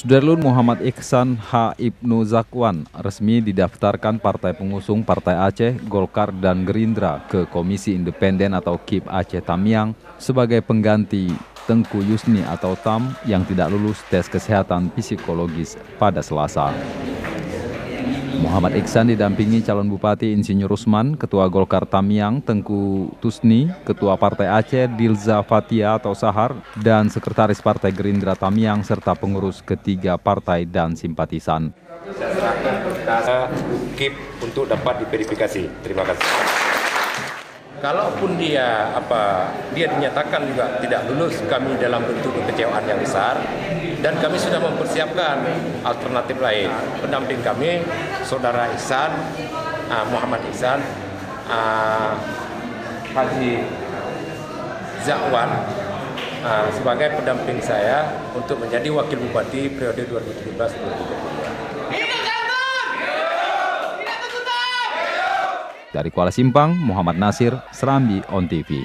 Sudarlun Muhammad Ihsan H. Ibnu Zakwan resmi didaftarkan partai pengusung Partai Aceh, Golkar, dan Gerindra ke Komisi Independen atau KIP Aceh Tamiang sebagai pengganti Tengku Yusni atau TAM yang tidak lulus tes kesehatan psikologis pada Selasa. Muhammad Ihsan didampingi calon Bupati Insinyur Rusman, Ketua Golkar Tamiang Tengku Tusni, Ketua Partai Aceh Dilza Fatia atau Sahar, dan Sekretaris Partai Gerindra Tamiang serta pengurus ketiga partai dan simpatisan. Saya serahkan berkas KIP untuk dapat diverifikasi. Terima kasih. Kalaupun dia dinyatakan juga tidak lulus, kami dalam bentuk kekecewaan yang besar dan kami sudah mempersiapkan alternatif lain. Pendamping kami Saudara Ihsan, Muhammad Ihsan, Haji Zakwan sebagai pendamping saya untuk menjadi wakil bupati periode 2017-2022. Dari Kuala Simpang, Muhammad Nasir, Serambi On TV.